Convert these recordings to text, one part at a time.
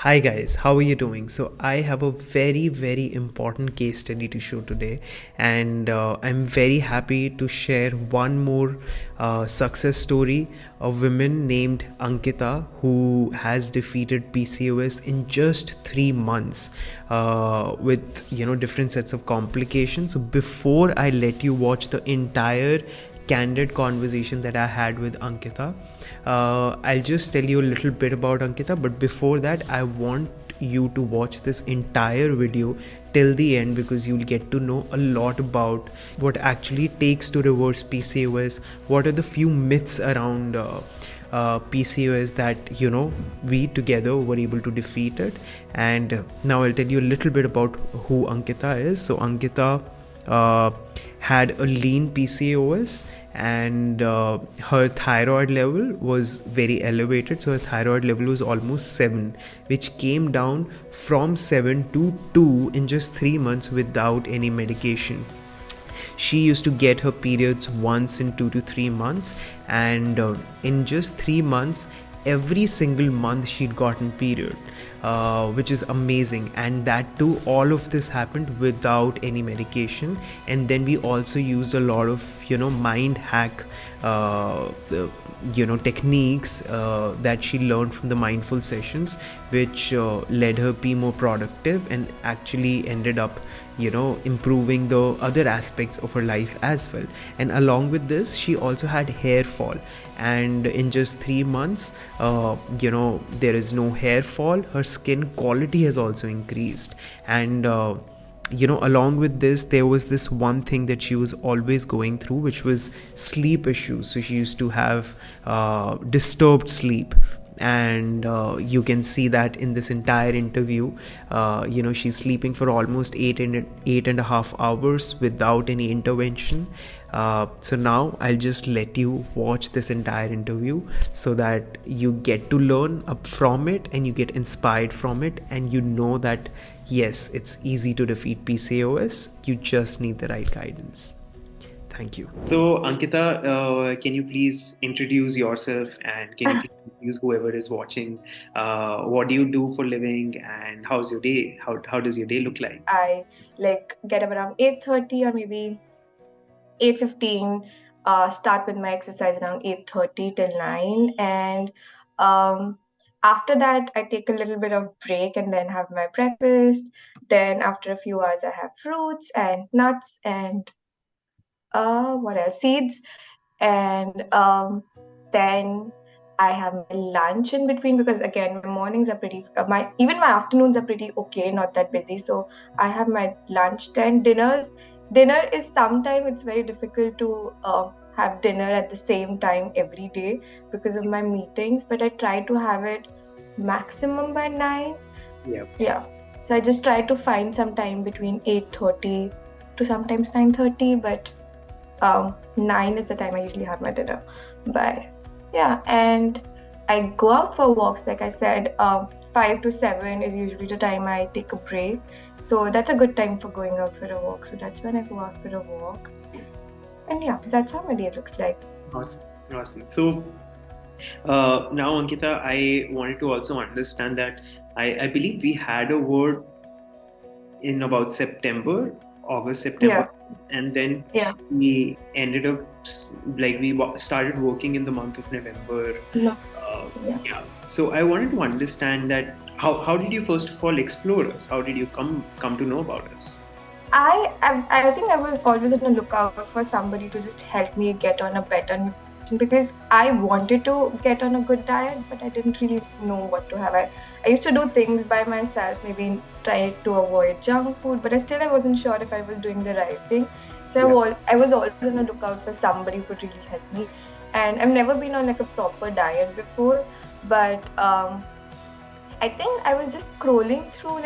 Hi guys, how are you doing? So I have a very important case study to show today, and I'm very happy to share one more success story of women named Ankita who has defeated PCOS in just 3 months with different sets of complications. So before I let you watch the entire candid conversation that I had with Ankita. I'll just tell you a little bit about Ankita, but before that, I want you to watch this entire video till the end because you'll get to know a lot about what actually takes to reverse PCOS, what are the few myths around PCOS that we together were able to defeat it. And now I'll tell you a little bit about who Ankita is. So Ankita uh, had a lean PCOS, and her thyroid level was very elevated. So her thyroid level was almost 7, which came down from 7 to 2 in just 3 months without any medication. She used to get her periods once in 2 to 3 months, and in just 3 months, every single month she'd gotten period, which is amazing. And that too, all of this happened without any medication. And then we also used a lot of mind hack techniques that she learned from the mindful sessions, which led her be more productive and actually ended up improving the other aspects of her life as well. And along with this, she also had hair fall, and in just 3 months there is no hair fall. Her skin quality has also increased, and along with this, there was this one thing that she was always going through, which was sleep issues. So she used to have disturbed sleep, and you can see that in this entire interview. She's sleeping for almost 8.5 hours without any intervention. So now I'll just let you watch this entire interview so that you get to learn up from it, and you get inspired from it, and you know that yes, it's easy to defeat PCOS. You just need the right guidance. Thank you. So, Ankita, can you please introduce yourself, and can you please introduce whoever is watching? What do you do for living, and how's your day? How does your day look like? I get up around 8:30 or maybe 8:15. Start with my exercise around 8:30 till 9, and um, after that I take a little bit of break and then have my breakfast. Then after a few hours I have fruits and nuts and what else? Seeds. And then I have my lunch in between because again my mornings are pretty my even my afternoons are pretty okay, not that busy. So I have my lunch. Then dinner is sometimes it's very difficult to have dinner at the same time every day because of my meetings, but I try to have it maximum by 9. Yeah, so I just try to find some time between 8:30 to sometimes 9:30, but 9 is the time I usually have my dinner. But yeah, and I go out for walks. Like I said, 5 to 7 is usually the time I take a break. So that's a good time for going out for a walk. So that's when I go out for a walk. And yeah, that's how my day looks like. Awesome. Awesome. So now, Ankita, I wanted to also understand that I believe we had a word in about August, September, and then we ended up we started working in the month of November. No. Yeah. So I wanted to understand that how did you first of all explore us? How did you come to know about us? I think I was always on the lookout for somebody to just help me get on a better nutrition because I wanted to get on a good diet, but I didn't really know what to have. I used to do things by myself, maybe try to avoid junk food, but I wasn't sure if I was doing the right thing. So I was always on the lookout for somebody who could really help me. And I've never been on like a proper diet before, but I think I was just scrolling through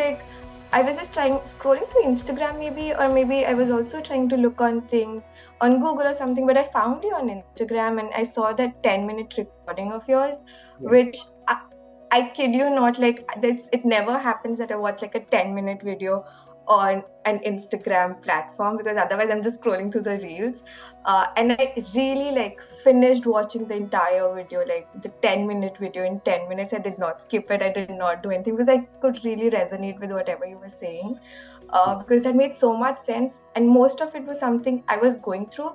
I was just scrolling through Instagram maybe, or maybe I was also trying to look on things on Google or something, but I found you on Instagram and I saw that 10-minute recording of yours, which I kid you not, it never happens that I watch like a 10-minute video on an Instagram platform, because otherwise I'm just scrolling through the reels. And I really like finished watching the entire video, like the 10-minute video in 10 minutes. I did not skip it. I did not do anything because I could really resonate with whatever you were saying. Because that made so much sense, and most of it was something I was going through,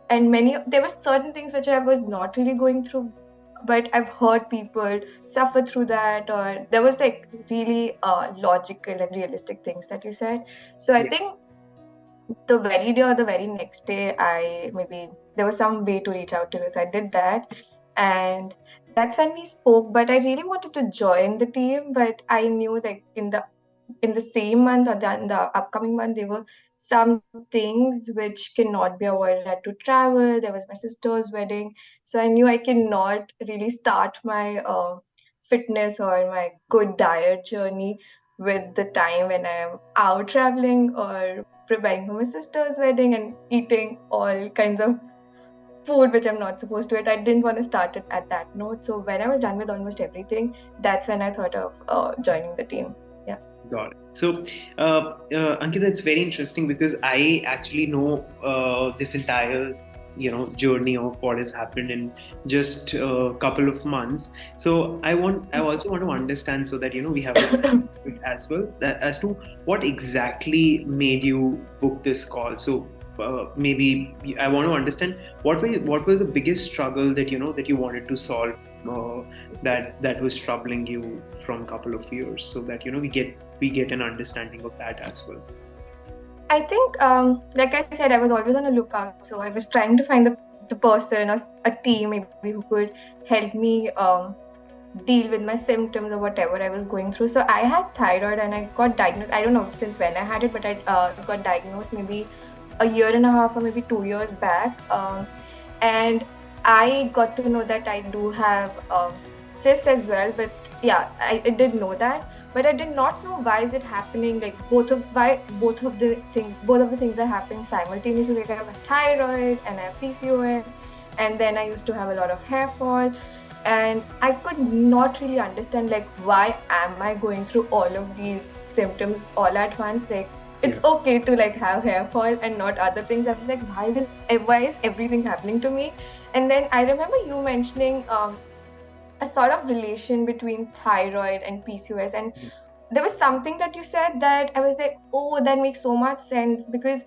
and there were certain things which I was not really going through, but I've heard people suffer through that, or there was like really logical and realistic things that you said. So I Yeah. think the very day or the very next day, I maybe there was some way to reach out to you, so I did that, and that's when we spoke. But I really wanted to join the team, but I knew like in the same month or in the upcoming month, there were some things which cannot be avoided. I had to travel. There was my sister's wedding, so I knew I cannot really start my fitness or my good diet journey with the time when I'm out traveling or preparing for my sister's wedding and eating all kinds of food which I'm not supposed to eat. I didn't want to start it at that note. So when I was done with almost everything, that's when I thought of joining the team. Yeah. Got it. So, Ankita, it's very interesting because I actually know this entire, journey of what has happened in just a couple of months. So, I also want to understand so that we have a sense of it as well, that as to what exactly made you book this call. So, maybe I want to understand what was the biggest struggle that that you wanted to solve, that was troubling you from a couple of years, so that we get an understanding of that as well. I think, like I said, I was always on a lookout. So I was trying to find the person or a team maybe who could help me deal with my symptoms or whatever I was going through. So I had thyroid and I got diagnosed. I don't know since when I had it, but I got diagnosed maybe a year and a half or maybe 2 years back. And I got to know that I do have cysts as well. But yeah, I did know that, but I did not know why is it happening. Like both of the things are happening simultaneously. Like I have a thyroid and I have PCOS, and then I used to have a lot of hair fall, and I could not really understand like why am I going through all of these symptoms all at once. Like Yeah. it's okay to like have hair fall and not other things. I was like, why is everything happening to me? And then I remember you mentioning a sort of relation between thyroid and PCOS, and there was something that you said that I was like, oh, that makes so much sense, because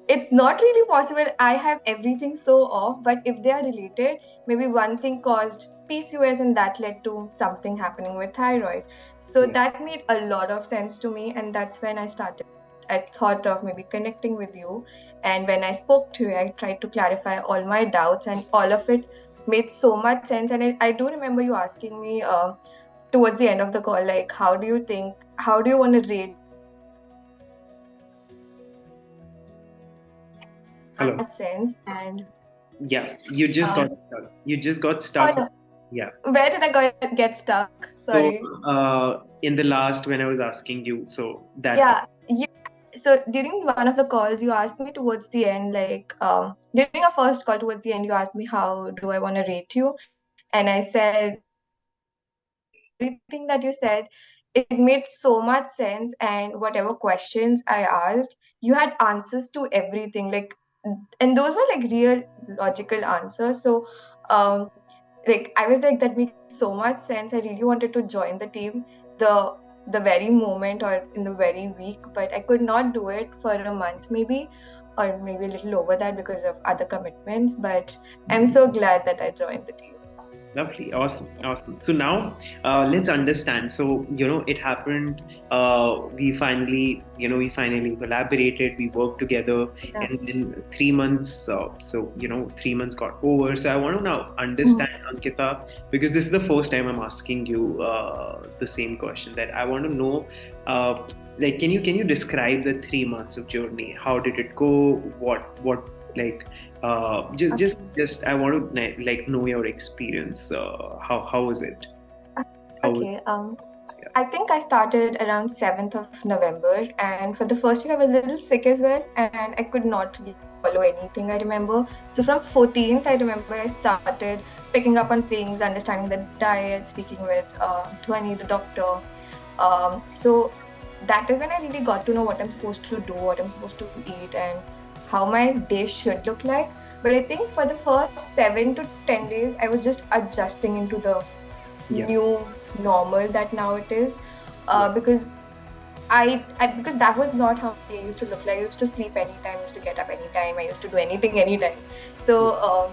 it's not really possible. I have everything so off, but if they are related, maybe one thing caused PCOS and that led to something happening with thyroid. So Yeah. that made a lot of sense to me, and that's when I thought of maybe connecting with you. And when I spoke to you, I tried to clarify all my doubts, and all of it made so much sense. And I do remember you asking me towards the end of the call, like, how do you want to rate the team? So that made so Hello. much sense. And Yeah, you just got um, stuck. You just got oh stuck. no, Yeah. where did I get stuck? So, Sorry. in the last when I was asking you, so that part. Yeah, yeah. So during one of the calls, you asked me towards the end, like during our first call towards the end, you asked me how do I want to rate you, and I said everything that you said, it made so much sense, and whatever questions I asked, you had answers to everything, like, and those were like real logical answers. So, like I was like, that makes so much sense. I really wanted to join the team the the very moment or in the very week, but I could not do it for a month maybe, or maybe a little over that because of other commitments. But I'm so glad that I joined the team. Lovely, awesome, awesome. So now, let's understand. So it happened. We finally collaborated. We worked together, Yeah. and in 3 months. So 3 months got over. So I want to now Mhm. understand, Ankita, because this is the first time I'm asking you the same question. That I want to know. Like, can you describe the 3 months of journey? How did it go? What like just just Okay. just I want to like know your experience. How was it? How was Okay. it? I think I started around 7th of November, and for the first week I was a little sick as well, and I could not really follow anything I remember. So from 14th, I remember I started picking up on things, understanding the diet, speaking with Dhwani, the doctor. So that is when I really got to know what I'm supposed to do, what I'm supposed to eat, and how my day should look like. But I think for the first 7 to 10 days, I was just adjusting into the Yeah. new normal that now it is, Yeah. because because that was not how my day used to look like. I used to sleep anytime, I used to get up anytime, I used to do anything anytime. Yeah. So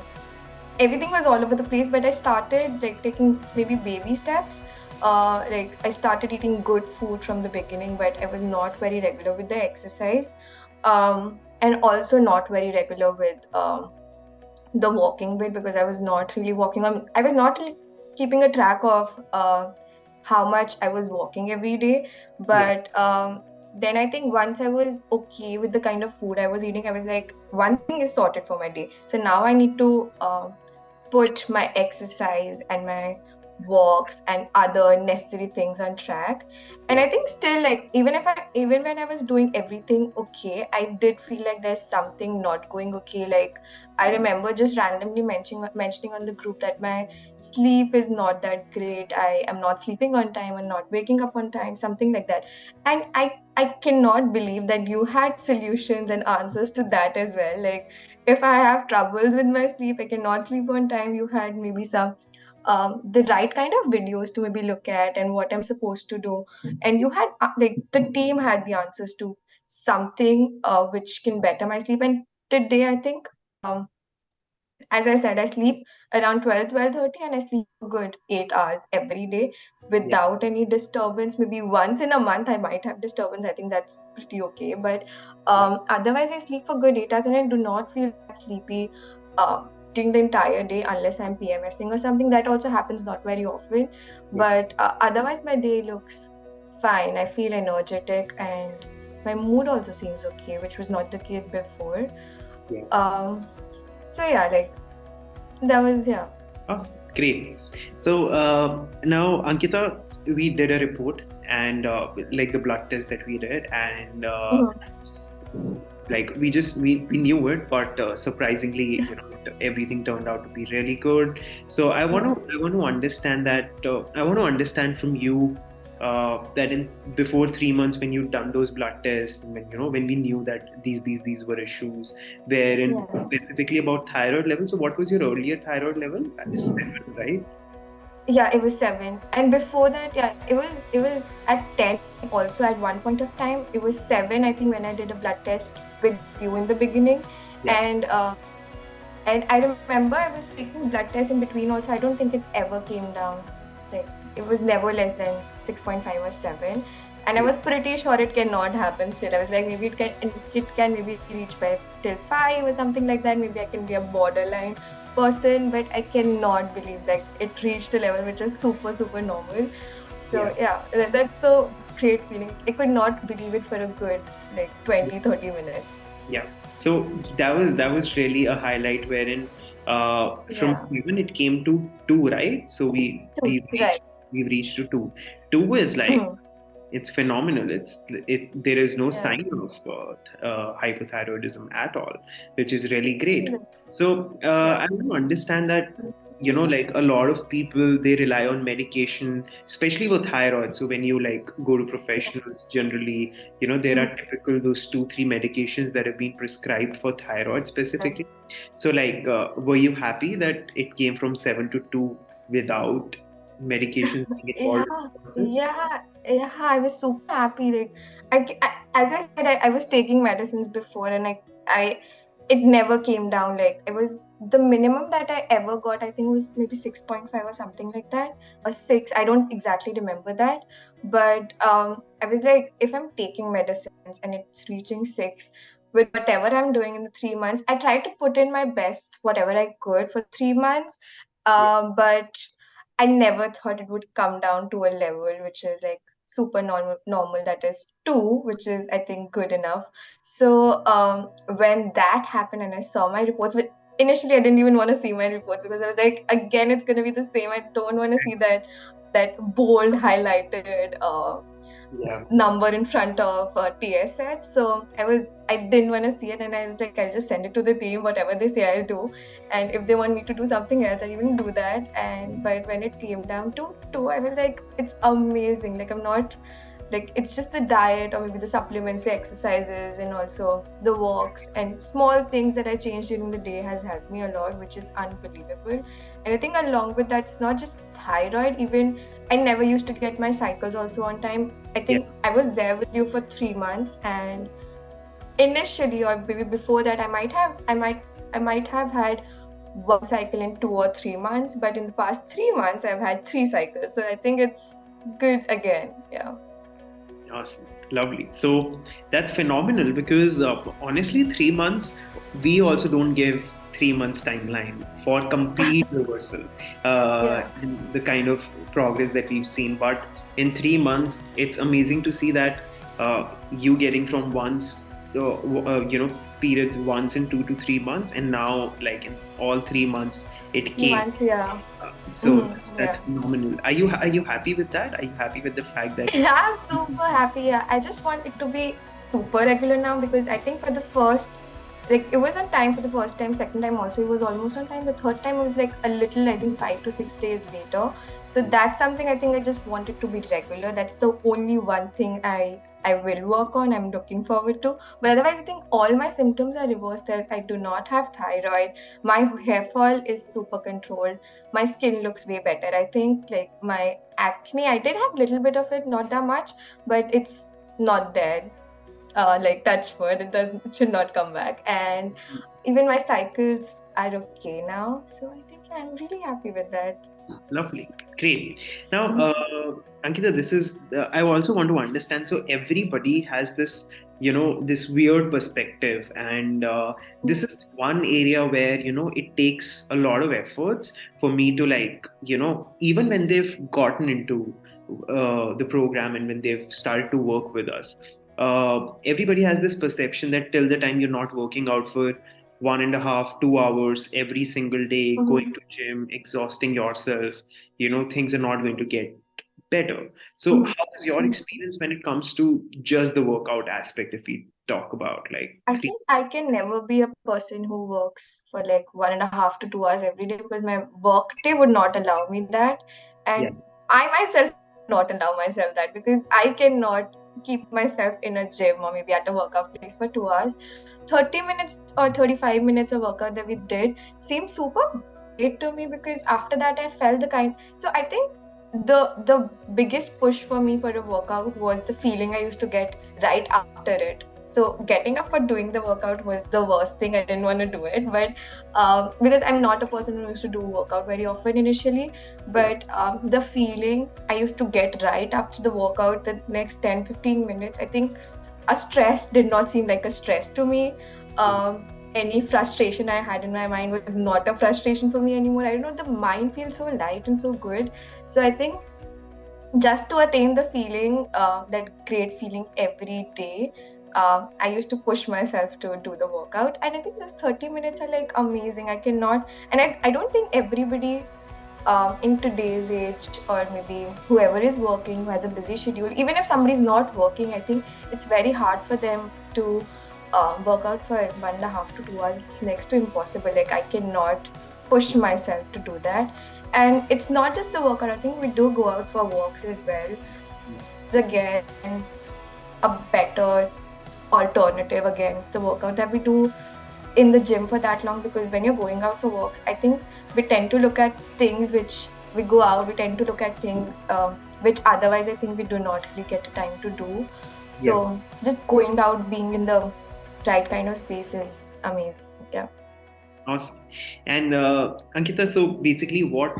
everything was all over the place. But I started like taking maybe baby steps. Like I started eating good food from the beginning, but I was not very regular with the exercise, and also not very regular with the walking bit, because I was not really walking on. I was not really keeping a track of how much I was walking every day. Yeah. But then I think once I was okay with the kind of food I was eating, I was like, one thing is sorted for my day. So now I need to put my exercise and my walks and other necessary things on track. And Yeah. I think still, like, even when I was doing everything okay, I did feel like there's something not going okay. Like, I remember just randomly mentioning on the group that my sleep is not that great. I am not sleeping on time and not waking up on time, something like that. And I cannot believe that you had solutions and answers to that as well. Like, if I have troubles with my sleep, I cannot sleep on time, you had maybe some the right kind of videos to maybe look at and what I'm supposed to do. And you had like the team had the answers to something which can better my sleep. And today I think, um, as I said, I sleep around 12:30, and I sleep a good 8 hours every day Yeah. without any disturbance. Maybe once in a month I might have disturbance. I think that's pretty okay. But Yeah. otherwise, I sleep for good 8 hours, and I do not feel that sleepy during the entire day unless I'm PMSing or something. That also happens not very often. Yeah. But otherwise, my day looks fine. I feel energetic, and my mood also seems okay, which was not the case before. Yeah. Um, so yeah, like that was, yeah. Awesome. Great. So now, Ankita, we did a report and like the blood test that we did, and Mhm. like we knew it, but surprisingly, everything turned out to be really good. So Yeah. I want to understand that I want to understand from you that in before 3 months when you'd done those blood tests, when when we knew that these were issues, wherein Yeah. specifically about thyroid level. So what was your earlier thyroid level? 7, right? Yeah, it was 7. And before that, yeah, it was at 10 also at one point of time. It was 7, I think, when I did a blood test with you in the beginning. Yeah. And I remember I was taking blood tests in between also. I don't think it ever came down. Like, it was never less than 6.5 or 7. And I Yeah. was pretty sure it cannot happen still. I was like, maybe it can maybe reach by till 5 or something like that. Maybe I can be a borderline person, but I cannot believe that it reached a level which is super, super normal. Yeah. So yeah, that's so great feeling. I could not believe it for a good like 20-30 minutes. Yeah. So that was really a highlight wherein from Yeah. 7 it came to 2, right? So Two, right. we've reached to 2. 2 is like it's phenomenal. There is no Yeah. sign of hypothyroidism at all, which is really great. Right. So Yeah. I want to understand that like a lot of people they rely on medication, especially with thyroid. So when you like go to Yeah. professionals, generally, there are typical those 2 3 medications that have been prescribed for thyroid Right. specifically. So like, were you happy that it came from 7 to 2 without medication being Yeah, involved in the process? yeah. I was super happy. Like, as I said, I was taking medicines before, and it never came down. Like, it was the minimum that I ever got. I think was maybe 6.5 or something like that, or 6. I don't exactly remember that, but I was like, if I'm taking medicines and it's reaching 6, with whatever I'm doing in the 3 months, I tried to put in my best, whatever I could for 3 months, Yeah. but I never thought it would come down to a level which is like super normal, that is 2, which is I think good enough. So when that happened and I saw my reports, but initially I didn't even want to see my reports because I was like, again, it's gonna be the same. I don't want to see that bold highlighted Yeah. number in front of TS set. So I didn't want to see it, and I was like, I'll just send it to the team. Whatever they say, I'll do. And if they want me to do something else, I'll even do that. And but when it came down to 2, I was like, it's amazing. Like, I'm not like it's just the diet or maybe the supplements, the exercises, and also the walks and small things that I changed during the day has helped me a lot, which is unbelievable. And I think along with that, it's not just thyroid. Even I never used to get my cycles also on time. I Yeah. think I was there with you for 3 months, and initially or maybe before that, I might have had one cycle in 2 or 3 months, but in the past 3 months I've had three cycles. So I think it's good again. Yeah. Awesome. Lovely. So that's phenomenal because honestly, 3 months, we also don't give 3 months timeline for complete reversal Yeah. and the kind of progress that we've seen. But in 3 months, it's amazing to see that you getting from periods once in 2 to 3 months, and now like in all 3 months, it Three came. months, yeah. So that's Yeah. phenomenal. Are you happy with that? Are you happy with the fact that? Yeah, I'm super happy. Yeah. I just want it to be super regular now because I think for the first, like, it was on time for the first time, second time also it was almost on time. The third time was like a little, I think 5 to 6 days later. So that's something I think I just wanted to be regular. That's the only one thing I will work on. I'm looking forward to. But otherwise, I think all my symptoms are reversed. As I do not have thyroid. My hair fall is super controlled. My skin looks way better. I think like my acne, I did have a little bit of it, not that much, but it's not there. Like touch wood, it should not come back. And even my cycles are okay now. So I think I'm really happy with that. Lovely, great. Now, Mhm. Ankita, this is. I also want to understand. So everybody has this, this weird perspective, and this is one area where it takes a lot of efforts for me to like, even when they've gotten into the program and when they've started to work with us. Everybody has this perception that till the time you're not working out for 1.5, 2 hours every single day, going Mhm. to gym, exhausting yourself, things are not going to get better. So, Mhm. how is your experience when it comes to just the workout aspect? If we talk about like I three, think I can never be a person who works for like 1.5 to 2 hours every day because my work day would not allow me that. yeah, And I myself would not allow myself that because I cannot keep myself in a gym or maybe at a workout place for 2 hours. 30 minutes or 35 minutes of workout that we did seemed super great to me because after that I felt the kind. So I think the biggest push for me for a workout was the feeling I used to get right after it. So getting up for doing the workout was the worst thing. I didn't want to do it, but because I'm not a person who used to do workout very often initially, yeah, but the feeling I used to get right after the workout, the next 10-15 minutes, I think a stress did not seem like a stress to me. yeah, Any frustration I had in my mind was not a frustration for me anymore. I don't know, the mind feels so light and so good. So I think just to attain the feeling, that great feeling every day, I used to push myself to do the workout. And I think those 30 minutes are like amazing. I cannot, and I don't think everybody in today's age, or maybe whoever is working, who has a busy schedule, even if somebody's not working, I think it's very hard for them to work out for 1.5 to 2 hours. It's next to impossible. Like, I cannot push myself to do that. And it's not just the workout, I think we do go out for walks as well. Again, a better alternative against the workout that we do in the gym for that long, because when you're going out for walks, I think we tend to look at things which we go out, we tend to look at things which otherwise I think we do not really get the time to do. yeah. So just going out, being in the right kind of space is amazing. Yeah. Awesome. And Ankita, so basically, what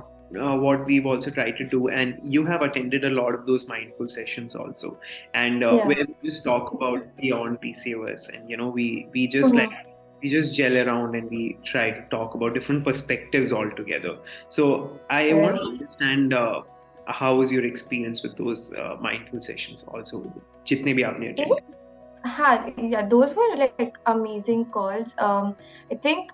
we've also tried to do, and you have attended a lot of those mindful sessions also, and Yeah. where we just talk about beyond PCOS, and we just like Mhm. we just gel around and we try to talk about different perspectives altogether. So I want to Right. understand how was your experience with those mindful sessions also, jitne bhi aapne attended. Yeah, those were like amazing calls. I think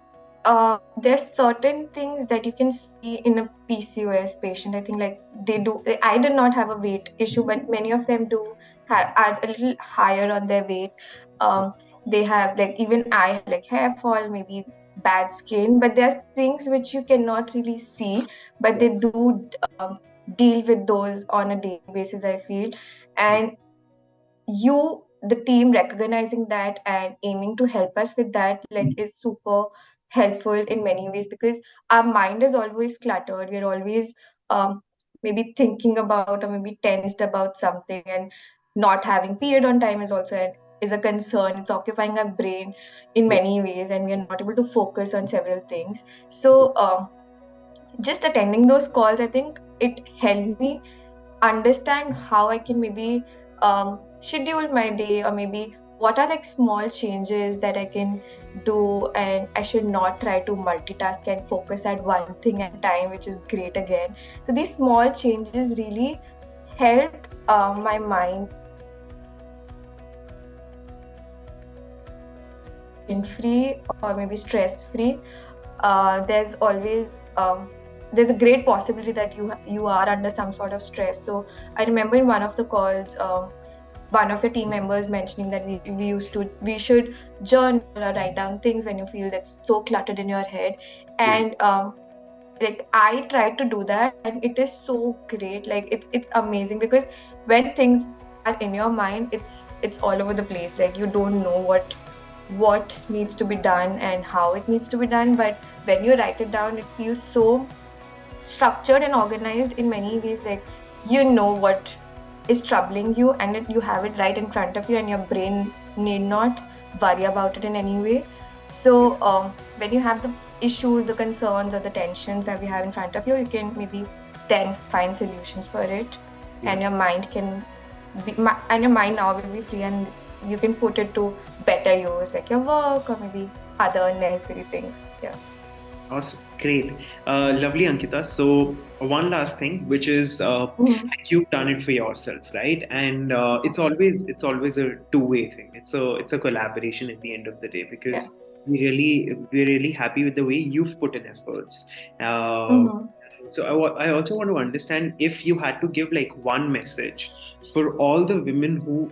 there's certain things that you can see in a PCOS patient. I think like they do. I did not have a weight issue, but many of them do have are a little higher on their weight. They have like, even I have like hair fall, maybe bad skin, but there are things which you cannot really see, but Yeah, they do deal with those on a daily basis, I feel. And the team recognizing that and aiming to help us with that, like, is super helpful in many ways, because our mind is always cluttered. We're always um, maybe thinking about or maybe tensed about something, and not having period on time is also is a concern. It's occupying our brain in Yeah. many ways, and we are not able to focus on several things. So just attending those calls, I think it helped me understand how I can maybe schedule my day, or maybe what are like small changes that I can do, and I should not try to multitask and focus at one thing at a time, which is great again. So these small changes really helped my mind free or maybe stress free. There's always there's a great possibility that you are under some sort of stress. So I remember in one of the calls, one of your team members mentioning that we should journal or write down things when you feel that's so cluttered in your head. Yeah. And like, I tried to do that, and it is so great. Like, it's amazing, because when things are in your mind, it's all over the place. Like, you don't know what needs to be done and how it needs to be done. But when you write it down, it feels so structured and organized in many ways. Like, you know what is troubling you, and you have it right in front of you, and your brain need not worry about it in any way. So when you have the issues, the concerns, or the tensions that we have in front of you, you can maybe then find solutions for it, Yeah. and your mind can and your mind now will be free, and you can put it to better use, like your work or maybe other necessary things. Yeah. Awesome, great, lovely, Ankita. So one last thing, which is Mhm. you've done it for yourself, right? And it's always a two-way thing. It's a collaboration at the end of the day, Yeah. because we're really happy with the way you've put in efforts. Uh, Hmm. so I also want to understand if you had to give like one message for all the women who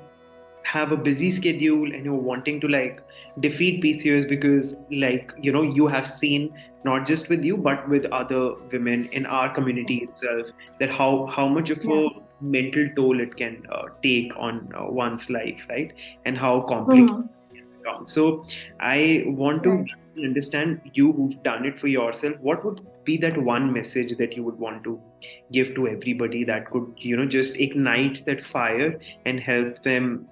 have a busy schedule and you're wanting to like defeat PCOS, because like you have seen not just with you but with other women in our community itself, that how much of Yeah. a mental toll it can take on one's life, right? And how complicated Hmm. down. So I want to Right. understand, you who've done it for yourself, what would be that one message that you would want to give to everybody that could, just ignite that fire and help them,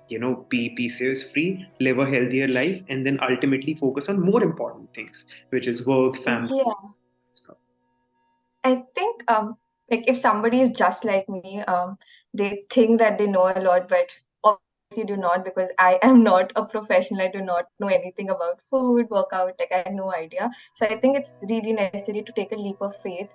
be PCOS free, live a healthier life, and then ultimately focus on more important things, which is work, family, Yeah. stuff. I think like, if somebody is just like me, they think that they know a lot, but obviously do not, because I am not a professional. I do not know anything about food, workout, like, I have no idea. So I think it's really necessary to take a leap of faith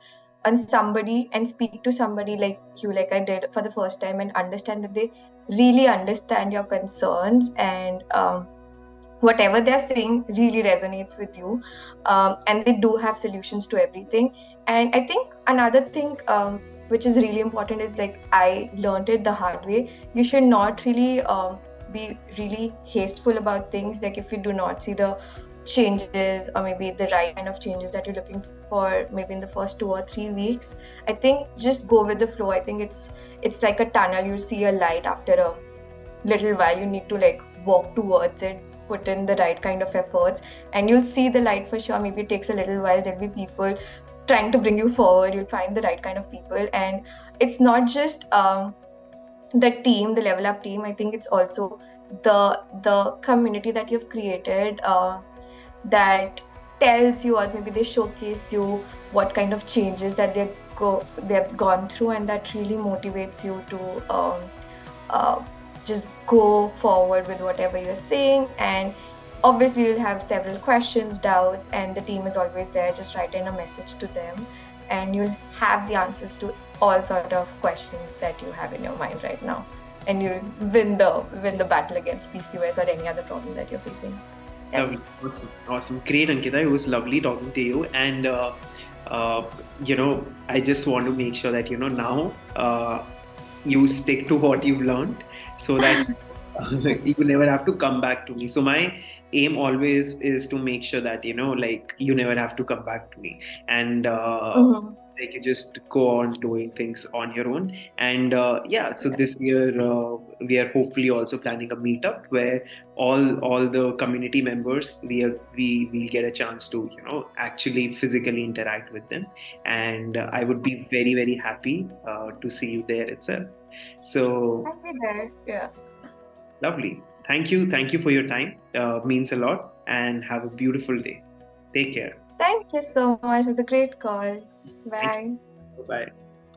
on somebody and speak to somebody like you, like I did for the first time, and understand that they really understand your concerns, and whatever they're saying really resonates with you, and they do have solutions to everything. And I think another thing, which is really important, is like, I learned it the hard way. You should not really be really hasteful about things. Like, if you do not see the changes, or maybe the right kind of changes that you're looking for, maybe in the first 2 or 3 weeks, I think just go with the flow. I think it's like a tunnel. You see a light after a little while. You need to like walk towards it, put in the right kind of efforts, and you'll see the light for sure. Maybe it takes a little while. There'll be people trying to bring you forward. You'll find the right kind of people, and it's not just the team, the level up team. I think it's also the community that you've created, that tells you, or maybe they showcase you what kind of changes that they've gone through, and that really motivates you to uh, just go forward with whatever you're saying. And obviously, you'll have several questions, doubts, and the team is always there. Just write in a message to them, and you'll have the answers to all sort of questions that you have in your mind right now. And you'll win the battle against PCOS or any other problem that you're facing. Yeah. Lovely, awesome, awesome, great, Ankita. It was lovely talking to you, and uh, I just want to make sure that now you stick to what you've learned, so that you never have to come back to me. So my aim always is to make sure that like you never have to come back to me, and Mhm. like you just go on doing things on your own. And yeah, so Yeah. this year we are hopefully also planning a meetup where all the community members, we will get a chance to, you know, actually physically interact with them. And I would be very very happy to see you there itself. So I'll be there. Yeah. lovely. Thank you for your time. Means a lot. And have a beautiful day. Take care. Thank you so much. It was a great call. Thank Bye. you. Bye bye.